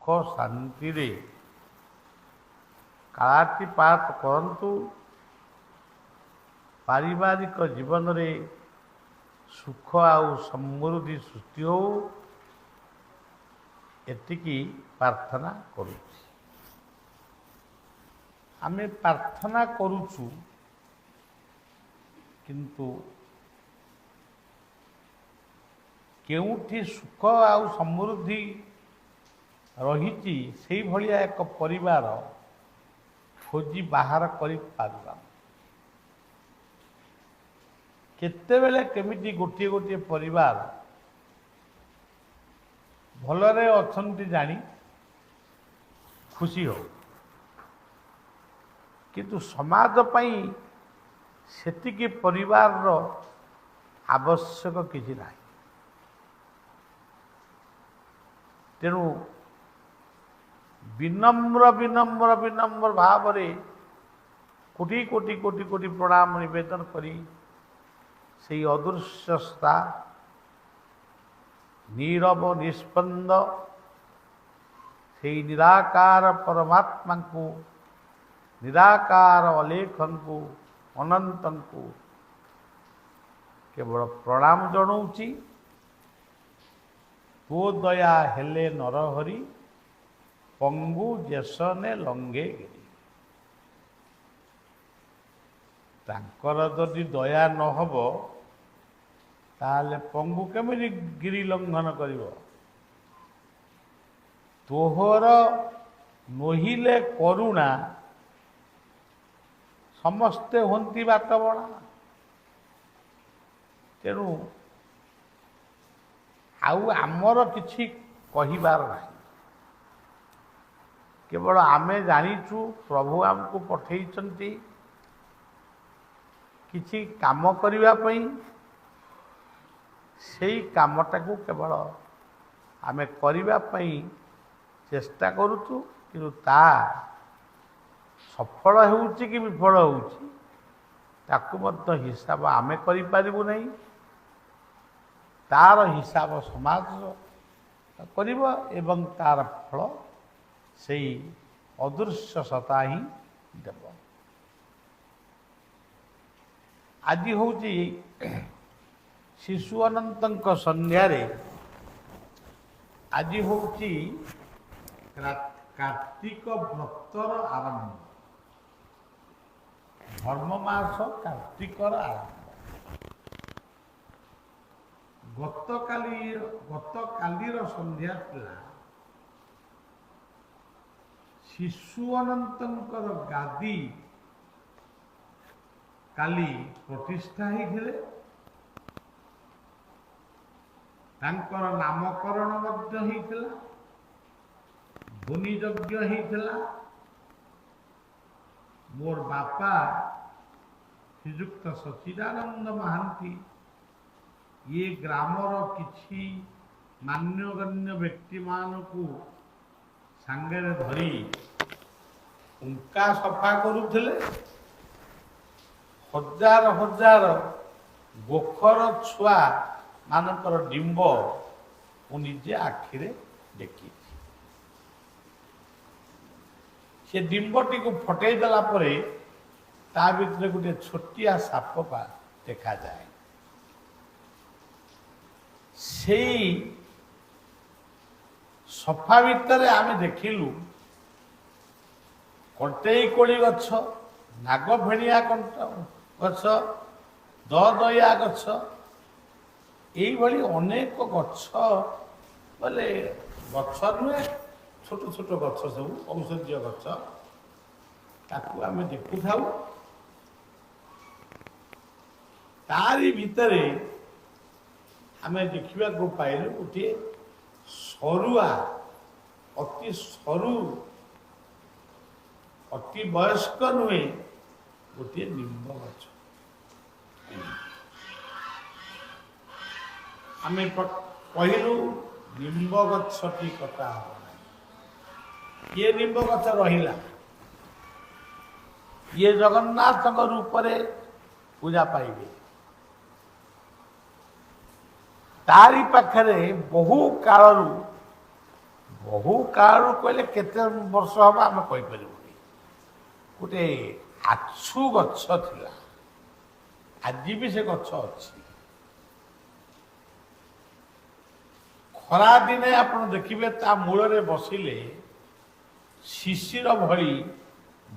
ସୁଖ ଶାନ୍ତିରେ କାଳାତିପାତ କରନ୍ତୁ। ପାରିବାରିକ ଜୀବନରେ ସୁଖ ଆଉ ସମୃଦ୍ଧି ସୃଷ୍ଟି ହେଉ, ଏତିକି ପ୍ରାର୍ଥନା କରୁଛି। ଆମେ ପ୍ରାର୍ଥନା କରୁଛୁ, କିନ୍ତୁ କେଉଁଠି ସୁଖ ଆଉ ସମୃଦ୍ଧି ରହିଛି ସେଇଭଳିଆ ଏକ ପରିବାର ଖୋଜି ବାହାର କରିପାରିବା। କେତେବେଳେ କେମିତି ଗୋଟିଏ ଗୋଟିଏ ପରିବାର ଭଲରେ ଅଛନ୍ତି ଜାଣି ଖୁସି ହଉ, କିନ୍ତୁ ସମାଜ ପାଇଁ ସେତିକି ପରିବାରର ଆବଶ୍ୟକ କିଛି ନାହିଁ। ତେଣୁ ବିନମ୍ର ଭାବରେ କୋଟି କୋଟି କୋଟି କୋଟି ପ୍ରଣାମ ନିବେଦନ କରି ସେହି ଅଦୃଶ୍ୟତା ନୀରବ ନିସ୍ପନ୍ଦ ସେହି ନିରାକାର ପରମାତ୍ମାଙ୍କୁ, ନିରାକାର ଅଲେଖଙ୍କୁ, ଅନନ୍ତଙ୍କୁ କେବଳ ପ୍ରଣାମ ଜଣାଉଛି। ତୋ ଦୟା ହେଲେ ନରହରି, ପଙ୍ଗୁ ଯେସନେ ଲଙ୍ଗେ ଗିରି। ତାଙ୍କର ଯଦି ଦୟା ନ ହେବ ତାହେଲେ ପଙ୍ଗୁ କେମିତି ଗିରି ଲଙ୍ଘନ କରିବ? ତୋହର ନୋହିଲେ କରୁଣା, ସମସ୍ତେ ହୁଅନ୍ତି ବାଟବଣା। ତେଣୁ ଆଉ ଆମର କିଛି କହିବାର ନାହିଁ। କେବଳ ଆମେ ଜାଣିଛୁ ପ୍ରଭୁ ଆମକୁ ପଠେଇଛନ୍ତି କିଛି କାମ କରିବା ପାଇଁ। ସେଇ କାମଟାକୁ କେବଳ ଆମେ କରିବା ପାଇଁ ଚେଷ୍ଟା କରୁଛୁ, କିନ୍ତୁ ତାହା ସଫଳ ହେଉଛି କି ବିଫଳ ହେଉଛି ତାକୁ ମଧ୍ୟ ହିସାବ ଆମେ କରିପାରିବୁ ନାହିଁ। ତାର ହିସାବ ସମାଜ କରିବ ଏବଂ ତାର ଫଳ ସେଇ ଅଦୃଶ୍ୟ ସତ୍ତା ହିଁ ଦେବ। ଆଜି ହେଉଛି ଶିଶୁ ଅନନ୍ତଙ୍କ ସନ୍ଧ୍ୟାରେ, ଆଜି ହେଉଛି କାର୍ତ୍ତିକ ବ୍ରତର ଆରମ୍ଭ, ଧର୍ମ ମାସ କାର୍ତ୍ତିକର ଆରମ୍ଭ। ଗତକାଲିର ସନ୍ଧ୍ୟା ଥିଲା ଶିଶୁ ଅନନ୍ତଙ୍କର ଗାଦି କାଲି ପ୍ରତିଷ୍ଠା ହେଇଥିଲେ। ତାଙ୍କର ନାମକରଣ ମଧ୍ୟ ହେଇଥିଲା, ଭୂମି ଯଜ୍ଞ ହେଇଥିଲା। ମୋର ବାପା ଶ୍ରୀଯୁକ୍ତ ସଚିଦାନନ୍ଦ ମହାନ୍ତି ଏ ଗ୍ରାମର କିଛି ମାନ୍ୟଗଣ୍ୟ ବ୍ୟକ୍ତିମାନଙ୍କୁ ସାଙ୍ଗରେ ଧରି ଉଙ୍କା ସଫା କରୁଥିଲେ। ହଜାର ହଜାର ଗୋଖର ଛୁଆ ମାନଙ୍କର ଡିମ୍ବ ମୁଁ ନିଜେ ଆଖିରେ ଦେଖିଛି। ସେ ଡିମ୍ବଟିକୁ ଫଟେଇ ଦେଲା ପରେ ତା ଭିତରେ ଗୋଟିଏ ଛୋଟିଆ ସାପ ଦେଖାଯାଏ। ସେଇ ସଫା ଭିତରେ ଆମେ ଦେଖିଲୁ କଣ୍ଟେଇ କୋଳି ଗଛ, ନାଗଭେଣିଆ ଗଛ, ଦଦୟା ଗଛ, ଏଇଭଳି ଅନେକ ଗଛ, ବୋଲେ ଗଛ ନୁହେଁ, ଛୋଟ ଛୋଟ ଗଛ ସବୁ ଔଷଧୀୟ ଗଛ, ତାକୁ ଆମେ ଦେଖୁଥାଉ। ତାରି ଭିତରେ ଆମେ ଦେଖିବାକୁ ପାଇଲୁ ଗୋଟିଏ ସରୁଆ, ଅତି ସରୁ, ଅତି ବୟସ୍କ ନୁହେଁ, ଗୋଟିଏ ନିମ୍ବ ଗଛ। ଆମେ କହିଲୁ ନିମ୍ବ ଗଛଟି କଟା ହେବ ନାହିଁ। ଇଏ ନିମ୍ବ ଗଛ ରହିଲା, ଇଏ ଜଗନ୍ନାଥଙ୍କ ରୂପରେ ପୂଜା ପାଇବେ। ତାରି ପାଖରେ ବହୁ କାଳରୁ ବହୁ କାଳରୁ କହିଲେ କେତେ ବର୍ଷ ହେବ ଆମେ କହିପାରିବୁନି। ଗୋଟେ ଆଛୁ ଗଛ ଥିଲା, ଆଜି ବି ସେ ଗଛ ଅଛି। ଖରାଦିନେ ଆପଣ ଦେଖିବେ ତା ମୂଳରେ ବସିଲେ ଶିଶିର ଭଳି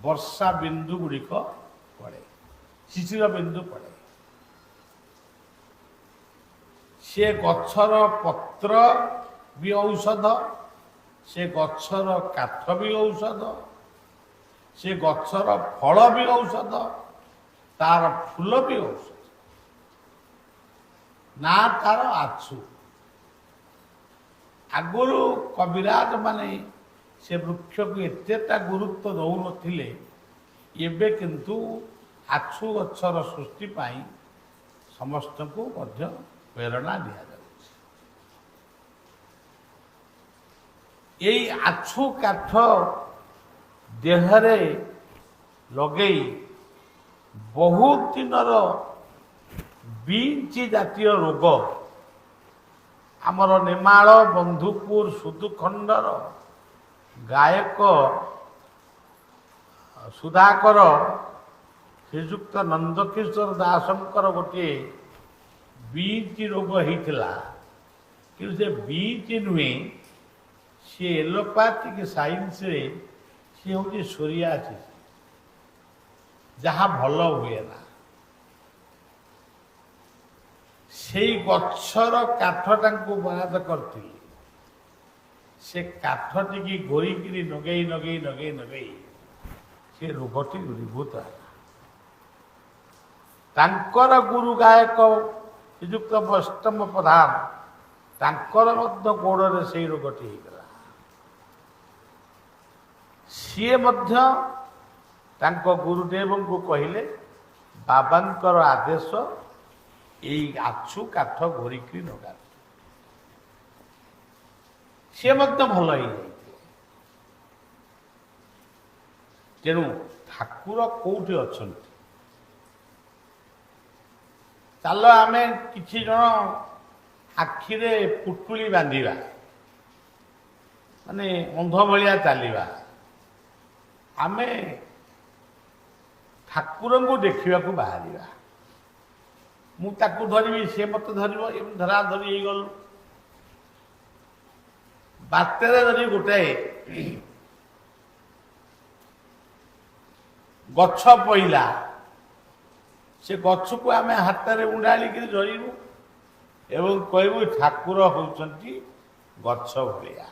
ବର୍ଷା ବିନ୍ଦୁ ଗୁଡ଼ିକ ପଡ଼େ, ଶିଶିର ବିନ୍ଦୁ ପଡ଼େ। ସେ ଗଛର ପତ୍ର ବି ଔଷଧ, ସେ ଗଛର କାଠ ବି ଔଷଧ, ସେ ଗଛର ଫଳ ବି ଔଷଧ, ତାର ଫୁଲ ବି ଔଷଧ। ନା ତାର ଆଛୁ। ଆଗରୁ କବିରାଜ ମାନେ ସେ ବୃକ୍ଷକୁ ଏତେଟା ଗୁରୁତ୍ୱ ଦେଉନଥିଲେ। ଏବେ କିନ୍ତୁ ଆଛୁ ଗଛର ସୃଷ୍ଟି ପାଇଁ ସମସ୍ତଙ୍କୁ ମଧ୍ୟ ପ୍ରେରଣା ଦିଆଯାଉଛି। ଏଇ ଆଛୁ କାଠ ଦେହରେ ଲଗେଇ ବହୁତ ଦିନର ବିଞ୍ଚି ଜାତୀୟ ରୋଗ, ଆମର ନେମାଳ ବନ୍ଧୁପୁର ସୁଦୁଖଣ୍ଡର ଗାୟକ ସୁଧାକର ଶ୍ରୀଯୁକ୍ତ ନନ୍ଦକିଶୋର ଦାସଙ୍କର ଗୋଟିଏ ବିଞ୍ଚି ରୋଗ ହେଇଥିଲା। କିନ୍ତୁ ସେ ବିଞ୍ଚି ନୁହେଁ, ସେ ଏଲୋପାଥିକ ସାଇନ୍ସରେ ସେ ହେଉଛି ସୋରିଆସିସ୍, ଯାହା ଭଲ ହୁଏ ନା। ସେଇ ଗଛର କାଠଟାଙ୍କୁ ବରାଦ କରିଥିଲି। ସେ କାଠଟିକି ଗୋରିକିରି ନଗେଇ ନଗେଇ ନଗେଇ ନଗେଇ ସେ ରୋଗଟି ଦୂରୀଭୂତ ହେଲା। ତାଙ୍କର ଗୁରୁ ଗାୟକ ଶ୍ରୀଯୁକ୍ତ ବୈଷ୍ଣବ ପ୍ରଧାନ, ତାଙ୍କର ମଧ୍ୟ ଗୋଡ଼ରେ ସେଇ ରୋଗଟି ହେଇଗଲା। ସିଏ ମଧ୍ୟ ତାଙ୍କ ଗୁରୁଦେବଙ୍କୁ କହିଲେ, ବାବାଙ୍କର ଆଦେଶ, ଏଇ ଆଛୁ କାଠ ଘୋରିକି ନଗା। ସିଏ ମଧ୍ୟ ଭଲ ହେଇଯାଇଥିଲେ। ତେଣୁ ଠାକୁର କୋଉଠି ଅଛନ୍ତି? ଚାଲ ଆମେ କିଛି ଜଣ ଆଖିରେ ପୁଟୁଳି ବାନ୍ଧିବା, ମାନେ ଅନ୍ଧ ଭଳିଆ ଚାଲିବା। ଆମେ ଠାକୁରଙ୍କୁ ଦେଖିବାକୁ ବାହାରିବା। ମୁଁ ତାକୁ ଧରିବି, ସେ ମତେ ଧରିବ, ଏମିତି ଧରା ଧରି ହେଇଗଲୁ। ବାଟରେ ଧରି ଗୋଟାଏ ଗଛ ପଇଲା, ସେ ଗଛକୁ ଆମେ ହାତରେ ଉଣ୍ଡାଳିକିରି ଧରିବୁ ଏବଂ କହିବୁ ଠାକୁର ହେଉଛନ୍ତି ଗଛ ଭଳିଆ।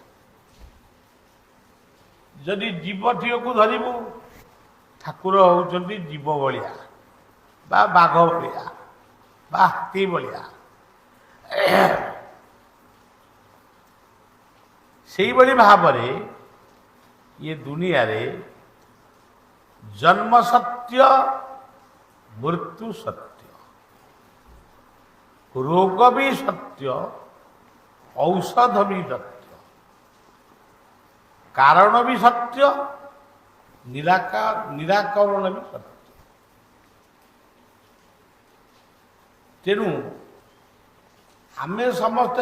ଯଦି ଜୀବଟିକୁ ଧରିବୁ, ଠାକୁର ହେଉଛନ୍ତି ଜୀବ ଭଳିଆ ବା ବାଘ ଭଳିଆ ବା ହାତୀ ଭଳିଆ। ସେଇଭଳି ଭାବରେ ଇଏ ଦୁନିଆରେ ଜନ୍ମ ସତ୍ୟ, ମୃତ୍ୟୁ ସତ୍ୟ, ରୋଗ ବି ସତ୍ୟ, ଔଷଧ ବି ସତ୍ୟ, କାରଣ ବି ସତ୍ୟ, ନିରାକରଣ ବି ସତ୍ୟ। ତେଣୁ ଆମେ ସମସ୍ତେ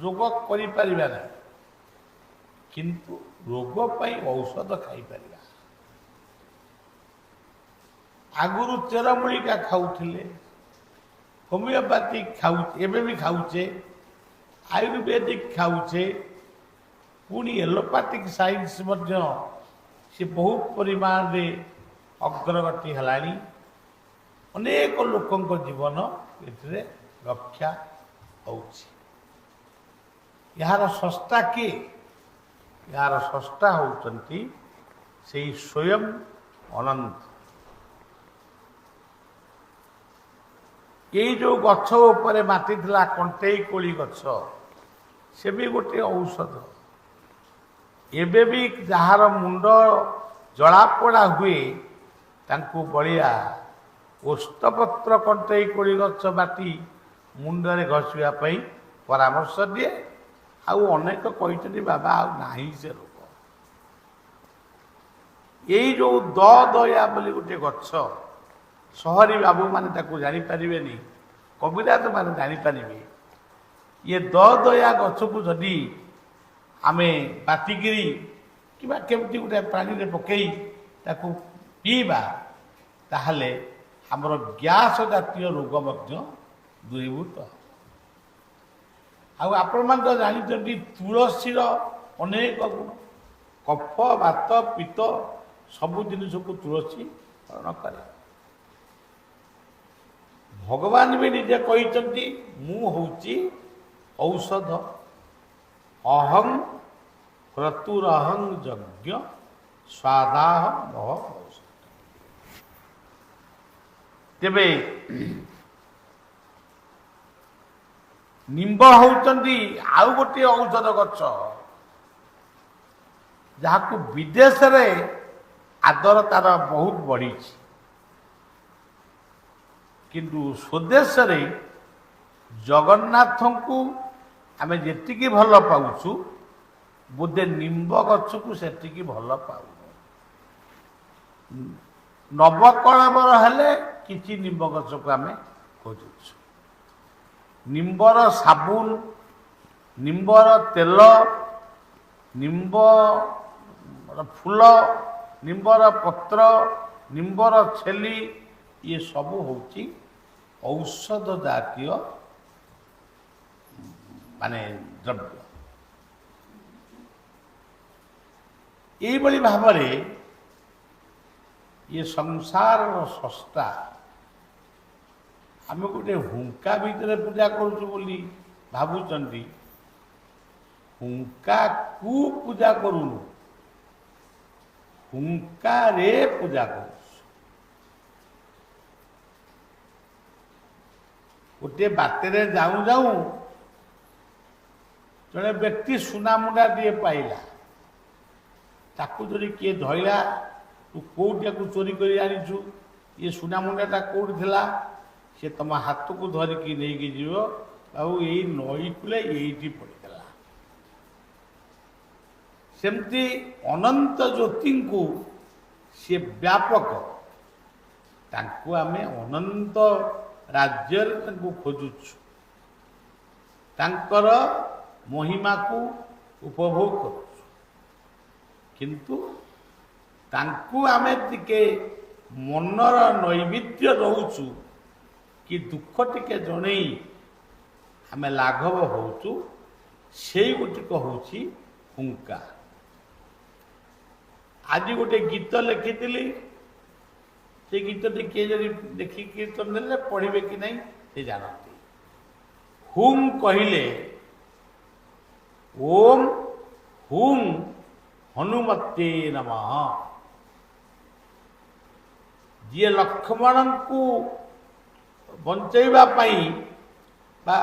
ଯୋଗ କରିପାରିବା ନାହିଁ, କିନ୍ତୁ ରୋଗ ପାଇଁ ଔଷଧ ଖାଇପାରିବା। ଆଗରୁ ଚେରମୂଳିକା ଖାଉଥିଲେ, ହୋମିଓପାଥିକ ଖାଉଛେ, ଏବେ ବି ଖାଉଛେ, ଆୟୁର୍ବେଦିକ ଖାଉଛେ, ପୁଣି ଏଲୋପାଥିକ ସାଇନ୍ସ ମଧ୍ୟ ସେ ବହୁତ ପରିମାଣରେ ଅଗ୍ରଗତି ହେଲାଣି। ଅନେକ ଲୋକଙ୍କ ଜୀବନ ଏଥିରେ ରକ୍ଷା ହେଉଛି। ଏହାର ସ୍ରଷ୍ଟା କିଏ? ଏହାର ସ୍ରଷ୍ଟା ହେଉଛନ୍ତି ସେଇ ସ୍ୱୟଂ ଅନନ୍ତ। ଏଇ ଯେଉଁ ଗଛ ଉପରେ ମାଟି ଥିଲା, କଣ୍ଟେଇ କୋଳି ଗଛ, ସେ ବି ଗୋଟିଏ ଔଷଧ। ଏବେ ବି ଯାହାର ମୁଣ୍ଡ ଜଳାପୋଡ଼ା ହୁଏ, ତାଙ୍କୁ ବଳିଆ ଓସ୍ତପତ୍ର କଣ୍ଟେଇ କୋଳି ଗଛ ବାଟି ମୁଣ୍ଡରେ ଘଷିବା ପାଇଁ ପରାମର୍ଶ ଦିଏ। ଆଉ ଅନେକ କହିଛନ୍ତି ବାବା ଆଉ ନାହିଁ ସେ ରୋଗ। ଏଇ ଯେଉଁ ଦୟା ବୋଲି ଗୋଟେ ଗଛ, ସହରୀ ବାବୁମାନେ ତାକୁ ଜାଣିପାରିବେନି, କବିରାଜ ମାନେ ଜାଣିପାରିବେ। ଇଏ ଦୟା ଗଛକୁ ଯଦି ଆମେ ବାଟିକିରି କିମ୍ବା କେମିତି ଗୋଟେ ପାଣିରେ ପକେଇ ତାକୁ ପିଇବା, ତାହେଲେ ଆମର ଗ୍ୟାସ ଜାତୀୟ ରୋଗ ମଧ୍ୟ ଦୂରୀଭୂତ। ଆଉ ଆପଣମାନେ ତ ଜାଣିଛନ୍ତି ତୁଳସୀର ଅନେକ ଗୁଣ, କଫ ବାତ ପିତ୍ତ ସବୁ ଜିନିଷକୁ ତୁଳସୀ ହରଣ କରେ। ଭଗବାନ ବି ନିଜେ କହିଛନ୍ତି ମୁଁ ହେଉଛି ଔଷଧ, ଅହଂ କ୍ରତୁରହଂ ଯଜ୍ଞ ସ୍ୱାଦାହ ମହ ଔଷଧ। ତେବେ ନିମ୍ବ ହେଉଛନ୍ତି ଆଉ ଗୋଟିଏ ଔଷଧ ଗଛ, ଯାହାକୁ ବିଦେଶରେ ଆଦର ତାର ବହୁତ ବଢ଼ିଛି, କିନ୍ତୁ ସ୍ୱଦେଶରେ ଜଗନ୍ନାଥଙ୍କୁ ଆମେ ଯେତିକି ଭଲ ପାଉଛୁ, ବୋଧେ ନିମ୍ବ ଗଛକୁ ସେତିକି ଭଲ ପାଉନୁ। ନବକଳେବର ହେଲେ କିଛି ନିମ୍ବ ଗଛକୁ ଆମେ ଖୋଜୁଛୁ। ନିମ୍ବର ସାବୁନ, ନିମ୍ବର ତେଲ, ନିମ୍ବର ଫୁଲ, ନିମ୍ବର ପତ୍ର, ନିମ୍ବର ଛେଲି, ଇଏ ସବୁ ହେଉଛି ଔଷଧ ଜାତୀୟ ମାନେ ଦ୍ରବ୍ୟ। ଏଇଭଳି ଭାବରେ ଇଏ ସଂସାରର ସ୍ରଷ୍ଟା ଆମେ ଗୋଟେ ହୁଙ୍କା ଭିତରେ ପୂଜା କରୁଛୁ ବୋଲି ଭାବୁଛନ୍ତି। ହୁଙ୍କାକୁ ପୂଜା କରୁନୁ, ହୁଙ୍କାରେ ପୂଜା କରୁଛୁ। ଗୋଟିଏ ବାଟରେ ଯାଉଁ ଯାଉଁ ଜଣେ ବ୍ୟକ୍ତି ସୁନାମୁଣ୍ଡାଟିଏ ପାଇଲା, ତାକୁ ଯଦି କିଏ ଧଇଲା, ତୁ କୋଉଟିଆକୁ ଚୋରି କରି ଆଣିଛୁ, ଇଏ ସୁନାମୁଣ୍ଡାଟା କୋଉଠି ଥିଲା, ସେ ତମ ହାତକୁ ଧରିକି ନେଇକି ଯିବ, ଆଉ ଏଇ ନଈ କୂଳେ ଏଇଠି ପଡ଼ିଥିଲା। ସେମିତି ଅନନ୍ତ ଜ୍ୟୋତିଙ୍କୁ ସେ ବ୍ୟାପକ, ତାଙ୍କୁ ଆମେ ଅନନ୍ତ ରାଜ୍ୟରେ ତାଙ୍କୁ ଖୋଜୁଛୁ, ତାଙ୍କର ମହିମାକୁ ଉପଭୋଗ କରୁଛୁ, କିନ୍ତୁ ତାଙ୍କୁ ଆମେ ଟିକେ ମନର ନୈବେଦ୍ୟ ଦଉଛୁ କି ଦୁଃଖ ଟିକେ ଜଣେଇ ଆମେ ଲାଘବ ହେଉଛୁ, ସେଇ ଗୋଟିକ ହେଉଛି ହୁଙ୍କା। ଆଜି ଗୋଟେ ଗୀତ ଲେଖିଥିଲି, ସେ ଗୀତଟି କିଏ ଯଦି ଲେଖି କୀର୍ତ୍ତନ ଦେଲେ ପଢ଼ିବେ କି ନାହିଁ ସେ ଜାଣନ୍ତି। ହୁମ୍ କହିଲେ ଓମ୍ ହୁମ୍ ହନୁମତେ ନମଃ। ଯିଏ ଲକ୍ଷ୍ମଣଙ୍କୁ ବଞ୍ଚେଇବା ପାଇଁ ବା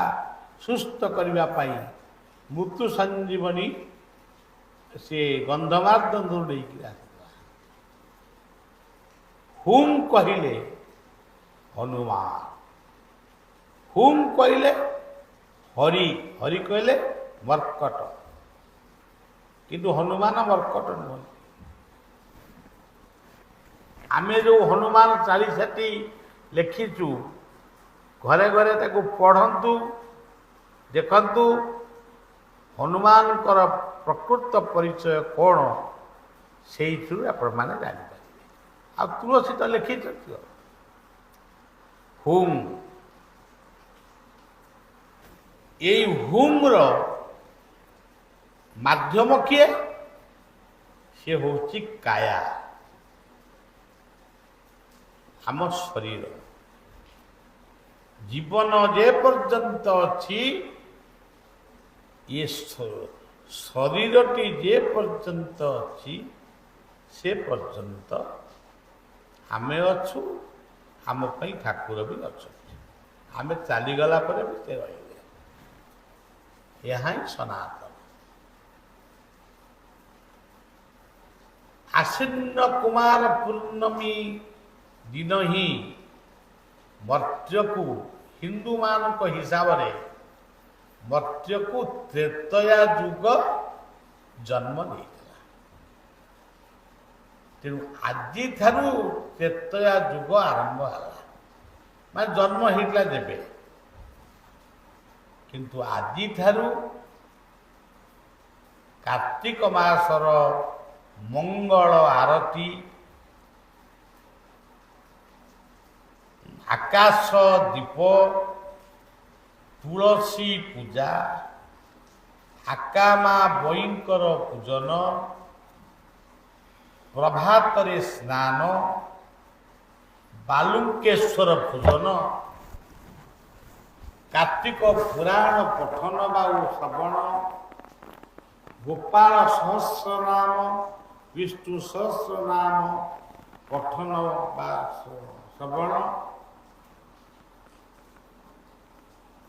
ସୁସ୍ଥ କରିବା ପାଇଁ ମୃତ୍ୟୁ ସଞ୍ଜୀବନୀ ସେ ଗନ୍ଧମାର୍ଦ୍ଦନରୁ ନେଇକି ଆସିଥିଲା। ହୁମ୍ କହିଲେ ହନୁମାନ, ହୁମ୍ କହିଲେ ହରି, ହରି କହିଲେ ମର୍କଟ, କିନ୍ତୁ ହନୁମାନ ମର୍କଟ ନୁହନ୍ତି। ଆମେ ଯେଉଁ ହନୁମାନ ଚାଳିଶାଟି ଲେଖିଛୁ, ଘରେ ଘରେ ତାକୁ ପଢ଼ନ୍ତୁ, ଦେଖନ୍ତୁ ହନୁମାନଙ୍କର ପ୍ରକୃତ ପରିଚୟ କ'ଣ, ସେଇଥିରୁ ଆପଣମାନେ ଜାଣିପାରିବେ। ଆଉ ତୁଳସୀ ତ ଲେଖିଛନ୍ତି ହୁମ୍। ଏଇ ହୁମ୍ର ମାଧ୍ୟମ କିଏ? ସେ ହେଉଛି କାୟା, ଆମ ଶରୀର। ଜୀବନ ଯେ ପର୍ଯ୍ୟନ୍ତ ଅଛି, ଇଏ ଶରୀରଟି ଯେ ପର୍ଯ୍ୟନ୍ତ ଅଛି, ସେ ପର୍ଯ୍ୟନ୍ତ ଆମେ ଅଛୁ, ଆମ ପାଇଁ ଠାକୁର ବି ଅଛନ୍ତି। ଆମେ ଚାଲିଗଲା ପରେ ବି ସେ ରହିବେ। ଏହା ହିଁ ସନାତନ। ଆଶ୍ୱିନ କୁମାର ପୂର୍ଣ୍ଣମୀ ଦିନ ହିଁ ମର୍ତ୍ତ୍ୟକୁ, ହିନ୍ଦୁମାନଙ୍କ ହିସାବରେ ମର୍ତ୍ତ୍ୟକୁ ତ୍ରେତୟା ଯୁଗ ଜନ୍ମ ନେଇଥିଲା। ତେଣୁ ଆଜିଠାରୁ ତ୍ରେତୟା ଯୁଗ ଆରମ୍ଭ ହେଲା, ମାନେ ଜନ୍ମ ହେଇଥିଲା ଯେବେ, କିନ୍ତୁ ଆଜିଠାରୁ କାର୍ତ୍ତିକ ମାସର ମଙ୍ଗଳ ଆରତୀ, ଆକାଶ ଦୀପ, ତୁଳସୀ ପୂଜା, ଆକାମା ବଇଙ୍କର ପୂଜନ, ପ୍ରଭାତରେ ସ୍ନାନ, ବାଲୁଙ୍କେଶ୍ୱର ପୂଜନ, କାର୍ତ୍ତିକ ପୁରାଣ ପଠନ ବା ଶ୍ରବଣ, ଗୋପାଳ ସହସ୍ରନାମ, ବିଷ୍ଣୁ ସହସ୍ରନାମ ପଠନ ବା ଶ୍ରବଣ,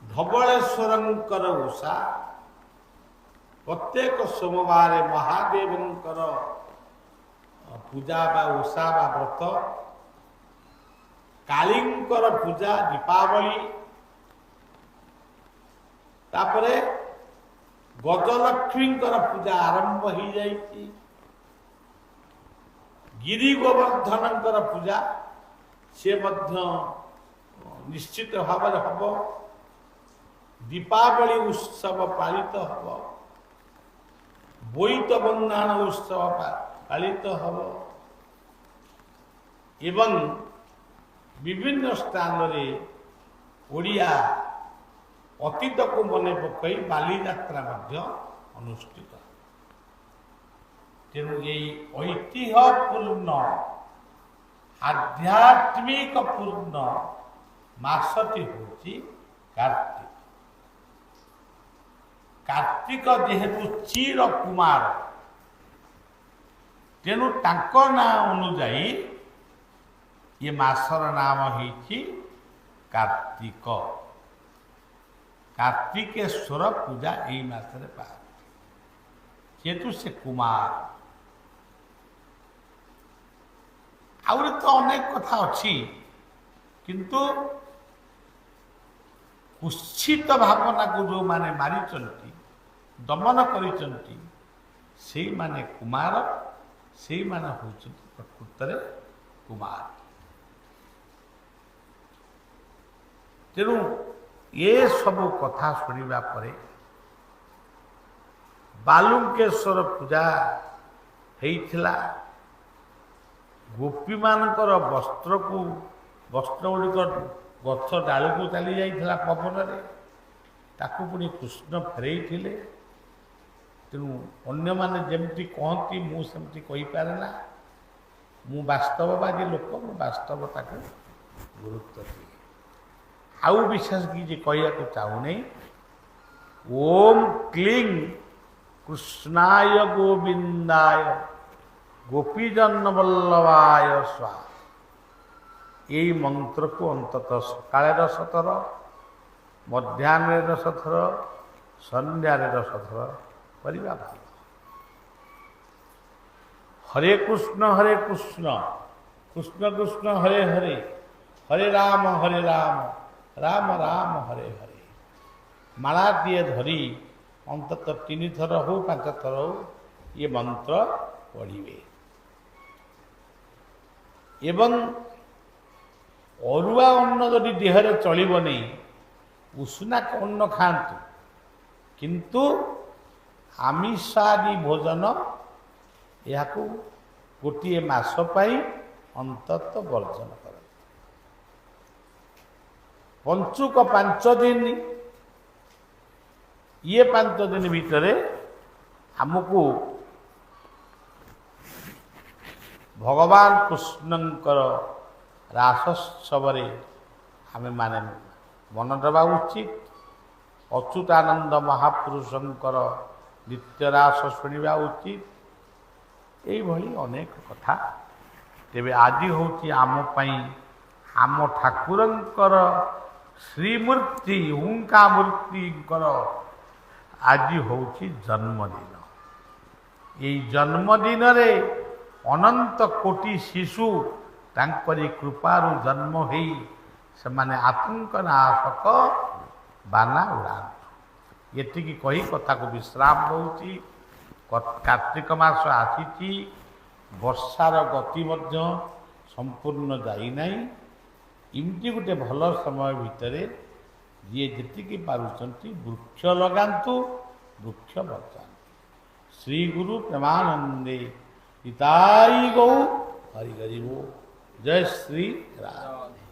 ଧବଳେଶ୍ୱରଙ୍କର ଓଷା, ପ୍ରତ୍ୟେକ ସୋମବାର ମହାଦେବଙ୍କର ପୂଜା ବା ଓଷା ବା ବ୍ରତ, କାଳୀଙ୍କର ପୂଜା, ଦୀପାବଳି, ତାପରେ ଗଜଲକ୍ଷ୍ମୀଙ୍କର ପୂଜା ଆରମ୍ଭ ହେଇଯାଇଛି, ଗିରି ଗୋବର୍ଦ୍ଧନଙ୍କର ପୂଜା ସେ ମଧ୍ୟ ନିଶ୍ଚିତ ଭାବରେ ହେବ, ଦୀପାବଳି ଉତ୍ସବ ପାଳିତ ହେବ, ବୋଇତ ବନ୍ଦାଣ ଉତ୍ସବ ପାଳିତ ହେବ ଏବଂ ବିଭିନ୍ନ ସ୍ଥାନରେ ଓଡ଼ିଆ ଅତୀତକୁ ମନେ ପକାଇ ବାଲିଯାତ୍ରା ମଧ୍ୟ ଅନୁଷ୍ଠିତ। ତେଣୁ ଏହି ଐତିହ୍ୟପୂର୍ଣ୍ଣ ଆଧ୍ୟାତ୍ମିକ ପୂର୍ଣ୍ଣ ମାସଟି ହେଉଛି କାର୍ତ୍ତିକ। କାର୍ତ୍ତିକ ଯେହେତୁ ଚିର କୁମାର, ତେଣୁ ତାଙ୍କ ନାଁ ଅନୁଯାୟୀ ଏ ମାସର ନାମ ହେଇଛି କାର୍ତ୍ତିକ। କାର୍ତ୍ତିକେଶ୍ୱର ପୂଜା ଏହି ମାସରେ ପାଆନ୍ତି, ଯେହେତୁ ସେ କୁମାର। ଆହୁରି ତ ଅନେକ କଥା ଅଛି, କିନ୍ତୁ କୁତ୍ସିତ ଭାବନାକୁ ଯେଉଁମାନେ ମାରିଛନ୍ତି, ଦମନ କରିଛନ୍ତି, ସେଇମାନେ କୁମାର, ସେଇମାନେ ହେଉଛନ୍ତି ପ୍ରକୃତରେ କୁମାର। ତେଣୁ ଏସବୁ କଥା ଶୁଣିବା ପରେ ବାଲୁଙ୍କେଶ୍ୱର ପୂଜା ହେଇଥିଲା। ଗୋପୀମାନଙ୍କର ବସ୍ତ୍ର ଗୁଡ଼ିକ ଗଛ ଡାଳକୁ ଚାଲି ଯାଇଥିଲା ପବନରେ, ତାକୁ ପୁଣି କୃଷ୍ଣ ଫେରେଇଥିଲେ। ତେଣୁ ଅନ୍ୟମାନେ ଯେମିତି କହନ୍ତି ମୁଁ ସେମିତି କହିପାରେ ନା, ମୁଁ ବାସ୍ତବବାଦୀ ଲୋକ, ମୁଁ ବାସ୍ତବତାକୁ ଗୁରୁତ୍ୱ ଦିଏ। ଆଉ ବିଶେଷ କିଛି କହିବାକୁ ଚାହୁଁନି। ଓମ୍ କ୍ଲିଂ କୃଷ୍ଣାୟ ଗୋବିନ୍ଦାୟ ଗୋପୀଜନ ବଲ୍ଲଭାୟ ସ୍ୱାହା। এই ମନ୍ତ୍ରକୁ ଅନ୍ତତଃ ସକାଳେ 10 ଥର, ମଧ୍ୟାହ୍ନରେ 10 ଥର, ସନ୍ଧ୍ୟାରେ 10 ଥର କରିବା ଭଲ। ହରେ କୃଷ୍ଣ କୃଷ୍ଣ କୃଷ୍ଣ ହରେ ହରେ, ହରେ ରାମ ରାମ ରାମ ହରେ ହରେ। ମାଳାଟିଏ ଧରି ଅନ୍ତତଃ 3 ଥର ହଉ 5 ଥର ହଉ ଏ ମନ୍ତ୍ର ପଢ଼ିବେ। ଏବଂ ଅରୁଆ ଅନ୍ନ ଯଦି ଦେହରେ ଚଳିବନି, ଉଷୁନା ଅନ୍ନ ଖାଆନ୍ତୁ, କିନ୍ତୁ ଆମିଷାଦି ଭୋଜନ ଏହାକୁ ଗୋଟିଏ ମାସ ପାଇଁ ଅନ୍ତତଃ ବର୍ଜନ କର। ପଞ୍ଚୁକ 5 ଦିନ, ଇଏ 5 ଦିନ ଭିତରେ ଆମକୁ ଭଗବାନ କୃଷ୍ଣଙ୍କର ରାସୋତ୍ସବରେ ଆମେମାନେ ମନ ଦେବା ଉଚିତ। ଅଚ୍ୟୁତାନନ୍ଦ ମହାପୁରୁଷଙ୍କର ନିତ୍ୟ ରାସ ଶୁଣିବା ଉଚିତ। ଏଇଭଳି ଅନେକ କଥା। ତେବେ ଆଜି ହେଉଛି ଆମ ପାଇଁ, ଆମ ଠାକୁରଙ୍କର ଶ୍ରୀମୂର୍ତ୍ତି ହୁଙ୍କା ମୂର୍ତ୍ତିଙ୍କର ଆଜି ହେଉଛି ଜନ୍ମଦିନ। এই ଜନ୍ମଦିନରେ ଅନନ୍ତ କୋଟି ଶିଶୁ ତାଙ୍କରି କୃପାରୁ ଜନ୍ମ ହେଇ ସେମାନେ ଆତଙ୍କ ନାଶକ ବାନା ଉଡ଼ାନ୍ତୁ। ଏତିକି କହି କଥାକୁ ବିଶ୍ରାମ ଦେଉଛି। କାର୍ତ୍ତିକ ମାସ ଆସିଛି, ବର୍ଷାର ଗତି ମଧ୍ୟ ସମ୍ପୂର୍ଣ୍ଣ ଯାଇନାହିଁ। ଏମିତି ଗୋଟେ ଭଲ ସମୟ ଭିତରେ ଯିଏ ଯେତିକି ପାରୁଛନ୍ତି ବୃକ୍ଷ ଲଗାନ୍ତୁ, ବୃକ୍ଷ ବଞ୍ଚାନ୍ତୁ। श्री गुरु प्रेमानंदे पिताई गौ हरि हरि बोल। जय श्री राधे।